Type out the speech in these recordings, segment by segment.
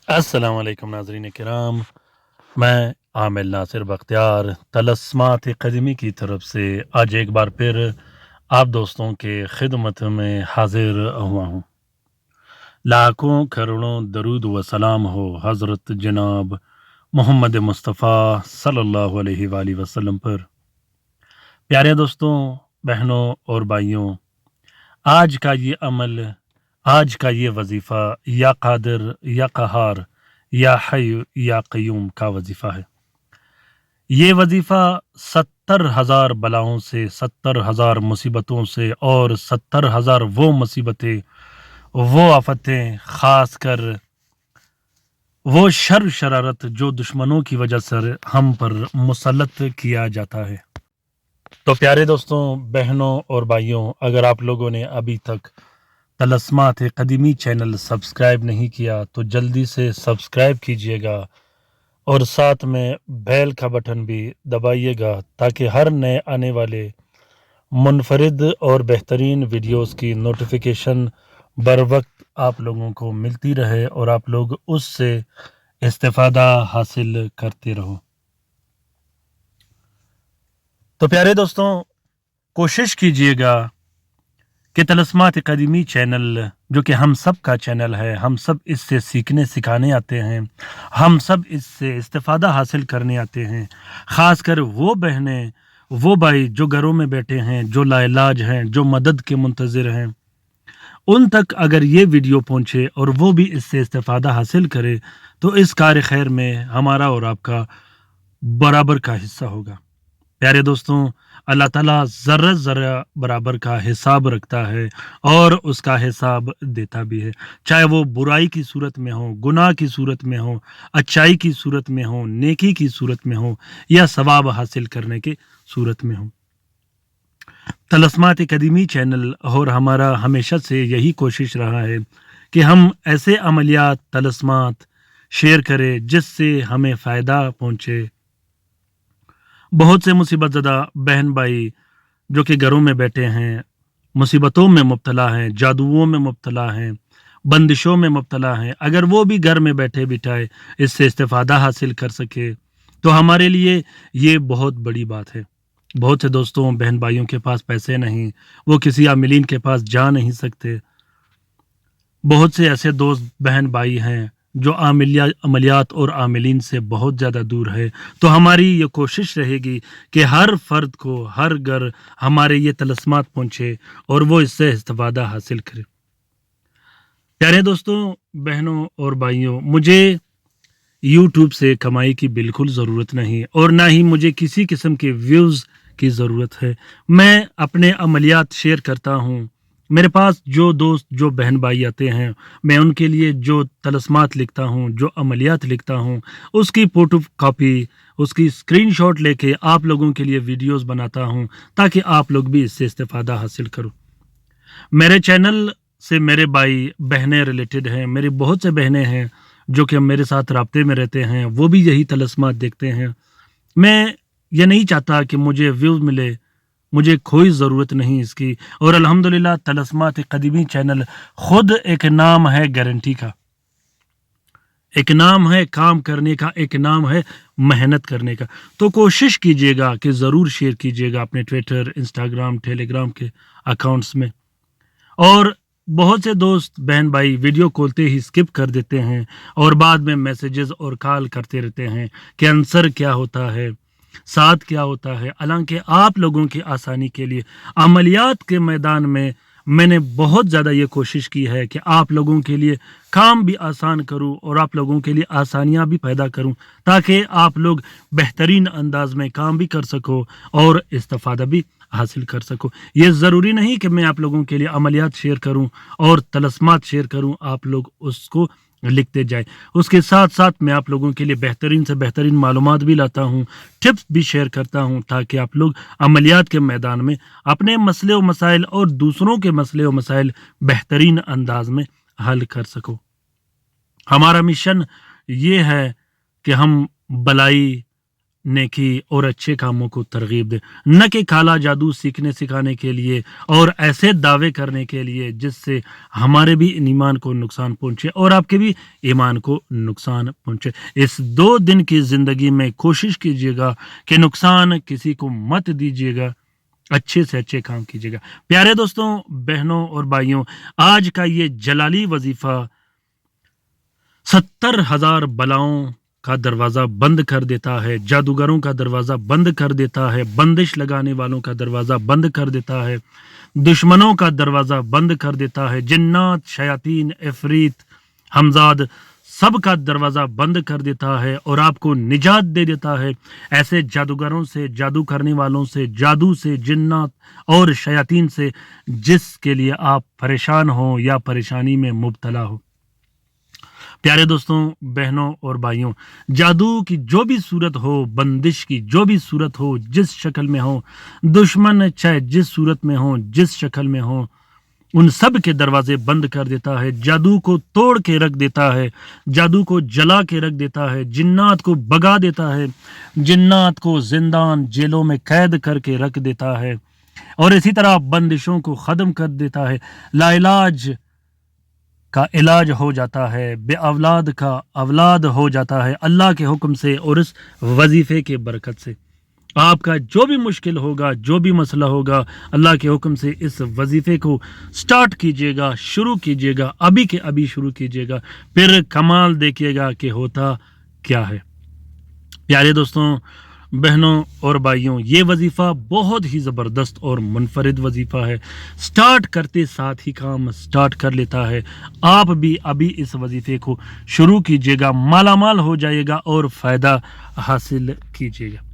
السلام علیکم ناظرین کرام، میں عامل ناصر بختیار طلسمات قدیمی کی طرف سے آج ایک بار پھر آپ دوستوں کے خدمت میں حاضر ہوا ہوں۔ لاکھوں کروڑوں درود و سلام ہو حضرت جناب محمد مصطفیٰ صلی اللہ علیہ وآلہ وسلم پر۔ پیارے دوستوں، بہنوں اور بھائیوں، آج کا یہ عمل، آج کا یہ وظیفہ یا قادر یا قہار یا حی یا قیوم کا وظیفہ ہے۔ یہ وظیفہ 70,000 بلاؤں سے، 70,000 مصیبتوں سے اور 70,000 وہ مصیبتیں، وہ آفتیں، خاص کر وہ شر شرارت جو دشمنوں کی وجہ سے ہم پر مسلط کیا جاتا ہے۔ تو پیارے دوستوں، بہنوں اور بھائیوں، اگر آپ لوگوں نے ابھی تک طلسمات قدیمی چینل سبسکرائب نہیں کیا تو جلدی سے سبسکرائب کیجئے گا اور ساتھ میں بیل کا بٹن بھی دبائیے گا تاکہ ہر نئے آنے والے منفرد اور بہترین ویڈیوز کی نوٹیفیکیشن بر وقت آپ لوگوں کو ملتی رہے اور آپ لوگ اس سے استفادہ حاصل کرتے رہو۔ تو پیارے دوستوں، کوشش کیجئے گا کہ طلسمات قدیمی چینل، جو کہ ہم سب کا چینل ہے، ہم سب اس سے سیکھنے سکھانے آتے ہیں، ہم سب اس سے استفادہ حاصل کرنے آتے ہیں، خاص کر وہ بہنیں، وہ بھائی جو گھروں میں بیٹھے ہیں، جو لا علاج ہیں، جو مدد کے منتظر ہیں، ان تک اگر یہ ویڈیو پہنچے اور وہ بھی اس سے استفادہ حاصل کرے تو اس کار خیر میں ہمارا اور آپ کا برابر کا حصہ ہوگا۔ پیارے دوستوں، اللہ تعالیٰ ذرہ ذرہ برابر کا حساب رکھتا ہے اور اس کا حساب دیتا بھی ہے، چاہے وہ برائی کی صورت میں ہو، گناہ کی صورت میں ہو، اچائی کی صورت میں ہو، نیکی کی صورت میں ہو یا ثواب حاصل کرنے کی صورت میں ہو۔ طلسمات قدیمی چینل اور ہمارا ہمیشہ سے یہی کوشش رہا ہے کہ ہم ایسے عملیات، طلسمات شیئر کریں جس سے ہمیں فائدہ پہنچے۔ بہت سے مصیبت زدہ بہن بھائی جو کہ گھروں میں بیٹھے ہیں، مصیبتوں میں مبتلا ہیں، جادوؤں میں مبتلا ہیں، بندشوں میں مبتلا ہیں، اگر وہ بھی گھر میں بیٹھے بٹھائے اس سے استفادہ حاصل کر سکے تو ہمارے لیے یہ بہت بڑی بات ہے۔ بہت سے دوستوں، بہن بھائیوں کے پاس پیسے نہیں، وہ کسی عاملین کے پاس جا نہیں سکتے۔ بہت سے ایسے دوست بہن بھائی ہیں جو عملیات اور عاملین سے بہت زیادہ دور ہے، تو ہماری یہ کوشش رہے گی کہ ہر فرد کو، ہر گھر ہمارے یہ طلسمات پہنچے اور وہ اس سے استفادہ حاصل کرے۔ پیارے دوستوں، بہنوں اور بھائیوں، مجھے یوٹیوب سے کمائی کی بالکل ضرورت نہیں اور نہ ہی مجھے کسی قسم کے ویوز کی ضرورت ہے۔ میں اپنے عملیات شیئر کرتا ہوں۔ میرے پاس جو دوست، جو بہن بھائی آتے ہیں، میں ان کے لیے جو طلسمات لکھتا ہوں، جو عملیات لکھتا ہوں، اس کی فوٹو کاپی، اس کی اسکرین شاٹ لے کے آپ لوگوں کے لیے ویڈیوز بناتا ہوں تاکہ آپ لوگ بھی اس سے استفادہ حاصل کرو۔ میرے چینل سے میرے بھائی بہنیں ریلیٹڈ ہیں، میری بہت سے بہنیں ہیں جو کہ میرے ساتھ رابطے میں رہتے ہیں، وہ بھی یہی طلسمات دیکھتے ہیں۔ میں یہ نہیں چاہتا کہ مجھے ویوز ملے، مجھے کوئی ضرورت نہیں اس کی، اور الحمدللہ طلسمات قدیمی چینل خود ایک نام ہے گارنٹی کا، ایک نام ہے کام کرنے کا، ایک نام ہے محنت کرنے کا۔ تو کوشش کیجئے گا کہ ضرور شیئر کیجئے گا اپنے ٹویٹر، انسٹاگرام، ٹیلی گرام کے اکاؤنٹس میں۔ اور بہت سے دوست بہن بھائی ویڈیو کھولتے ہی سکپ کر دیتے ہیں اور بعد میں میسیجز اور کال کرتے رہتے ہیں کہ آنسر کیا ہوتا ہے، ساتھ کیا ہوتا ہے، حالانکہ آپ لوگوں کی آسانی کے لیے عملیات کے میدان میں نے بہت زیادہ یہ کوشش کی ہے کہ آپ لوگوں کے لیے کام بھی آسان کروں اور آپ لوگوں کے لیے آسانیاں بھی پیدا کروں تاکہ آپ لوگ بہترین انداز میں کام بھی کر سکو اور استفادہ بھی حاصل کر سکو۔ یہ ضروری نہیں کہ میں آپ لوگوں کے لیے عملیات شیئر کروں اور طلسمات شیئر کروں، آپ لوگ اس کو لکھتے جائیں، اس کے ساتھ ساتھ میں آپ لوگوں کے لیے بہترین سے بہترین معلومات بھی لاتا ہوں، ٹپس بھی شیئر کرتا ہوں تاکہ آپ لوگ عملیات کے میدان میں اپنے مسئلے و مسائل اور دوسروں کے مسئلے و مسائل بہترین انداز میں حل کر سکو۔ ہمارا مشن یہ ہے کہ ہم بلائی نیکی اور اچھے کاموں کو ترغیب دے، نہ کہ کالا جادو سیکھنے سکھانے کے لیے اور ایسے دعوے کرنے کے لیے جس سے ہمارے بھی ایمان کو نقصان پہنچے اور آپ کے بھی ایمان کو نقصان پہنچے۔ اس 2 دن کی زندگی میں کوشش کیجیے گا کہ نقصان کسی کو مت دیجیے گا، اچھے سے اچھے کام کیجیے گا۔ پیارے دوستوں، بہنوں اور بھائیوں، آج کا یہ جلالی وظیفہ 70,000 بلاؤں کا دروازہ بند کر دیتا ہے، جادوگروں کا دروازہ بند کر دیتا ہے، بندش لگانے والوں کا دروازہ بند کر دیتا ہے، دشمنوں کا دروازہ بند کر دیتا ہے، جنات، شیاطین، عفریت، ہمزاد سب کا دروازہ بند کر دیتا ہے اور آپ کو نجات دے دیتا ہے ایسے جادوگروں سے، جادو کرنے والوں سے، جادو سے، جنات اور شیاطین سے جس کے لیے آپ پریشان ہو یا پریشانی میں مبتلا ہو۔ پیارے دوستوں، بہنوں اور بھائیوں، جادو کی جو بھی صورت ہو، بندش کی جو بھی صورت ہو، جس شکل میں ہو، دشمن چاہے جس صورت میں ہو، جس شکل میں ہو، ان سب کے دروازے بند کر دیتا ہے، جادو کو توڑ کے رکھ دیتا ہے، جادو کو جلا کے رکھ دیتا ہے، جنات کو بگا دیتا ہے، جنات کو زندان جیلوں میں قید کر کے رکھ دیتا ہے اور اسی طرح بندشوں کو ختم کر دیتا ہے۔ لا علاج کا علاج ہو جاتا ہے، بے اولاد کا اولاد ہو جاتا ہے اللہ کے حکم سے اور اس وظیفے کے برکت سے۔ آپ کا جو بھی مشکل ہوگا، جو بھی مسئلہ ہوگا، اللہ کے حکم سے اس وظیفے کو سٹارٹ کیجئے گا، شروع کیجئے گا، ابھی کے ابھی شروع کیجئے گا، پھر کمال دیکھیے گا کہ ہوتا کیا ہے۔ پیارے دوستوں، بہنوں اور بھائیوں، یہ وظیفہ بہت ہی زبردست اور منفرد وظیفہ ہے۔ سٹارٹ کرتے ساتھ ہی کام سٹارٹ کر لیتا ہے۔ آپ بھی ابھی اس وظیفے کو شروع کیجئے گا، مالا مال ہو جائے گا اور فائدہ حاصل کیجئے گا۔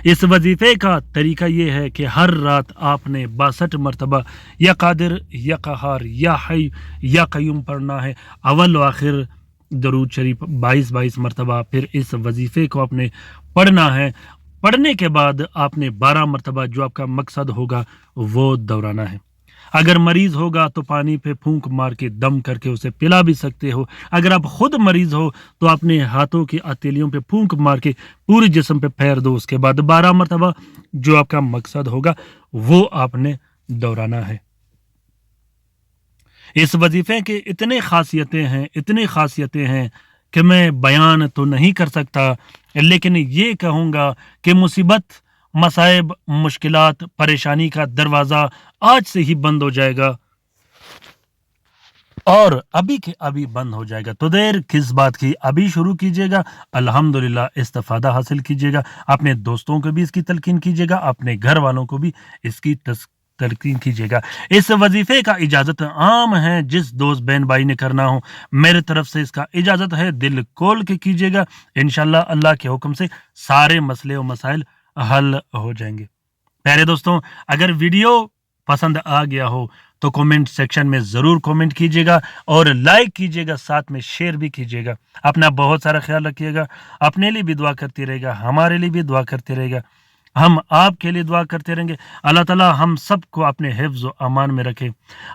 اس وظیفے کا طریقہ یہ ہے کہ ہر رات آپ نے 62 مرتبہ یا قادر یا قہار یا حی یا قیوم پڑھنا ہے، اول و آخر درود شریف 22 مرتبہ۔ پھر اس وظیفے کو آپ نے پڑھنا ہے، پڑھنے کے بعد آپ نے 12 مرتبہ جو آپ کا مقصد ہوگا وہ دہرانا ہے۔ اگر مریض ہوگا تو پانی پہ پھونک مار کے دم کر کے اسے پلا بھی سکتے ہو، اگر آپ خود مریض ہو تو اپنے ہاتھوں کی ہتھیلیوں پہ پھونک مار کے پورے جسم پہ پھیر دو، اس کے بعد 12 مرتبہ جو آپ کا مقصد ہوگا وہ آپ نے دہرانا ہے۔ اس وظیفے کے اتنے خاصیتیں ہیں کہ میں بیان تو نہیں کر سکتا، لیکن یہ کہوں گا کہ مصیبت، مصائب، مشکلات، پریشانی کا دروازہ آج سے ہی بند ہو جائے گا اور ابھی کے ابھی بند ہو جائے گا۔ تو دیر کس بات کی، ابھی شروع کیجئے گا، الحمدللہ استفادہ حاصل کیجئے گا، اپنے دوستوں کو بھی اس کی تلقین کیجئے گا، اپنے گھر والوں کو بھی اس کی تلقین کیجئے گا۔ اس وظیفے کا اجازت عام ہے، جس دوست بہن بھائی نے کرنا ہو میرے طرف سے اس کا اجازت ہے، دل کھول کے کیجئے گا، انشاءاللہ اللہ کے حکم سے سارے مسئلے و مسائل حل ہو جائیں گے۔ پیارے دوستوں، اگر ویڈیو پسند آ گیا ہو تو کومنٹ سیکشن میں ضرور کومنٹ کیجئے گا اور لائک کیجئے گا، ساتھ میں شیئر بھی کیجئے گا۔ اپنا بہت سارا خیال رکھیے گا، اپنے لیے بھی دعا کرتے رہے گا، ہمارے لیے بھی دعا کرتے رہے گا، ہم آپ کے لیے دعا کرتے رہیں گے۔ اللہ تعالی ہم سب کو اپنے حفظ و امان میں رکھے،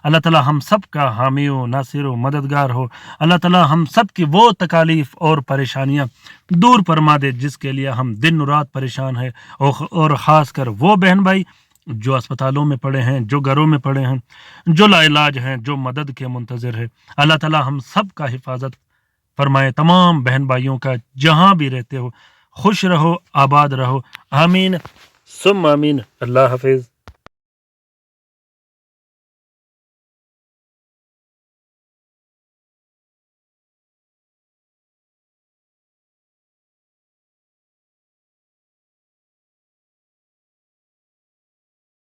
اللہ تعالی ہم سب کا حامی و ناصر و مددگار ہو، اللہ تعالی ہم سب کی وہ تکالیف اور پریشانیاں دور فرما دے جس کے لیے ہم دن رات پریشان ہیں، اور خاص کر وہ بہن بھائی جو اسپتالوں میں پڑے ہیں، جو گھروں میں پڑے ہیں، جو لا علاج ہیں، جو مدد کے منتظر ہے، اللہ تعالی ہم سب کا حفاظت فرمائے، تمام بہن بھائیوں کا جہاں بھی رہتے ہو خوش رہو، آباد رہو، آمین ثم آمین۔ اللہ حافظ۔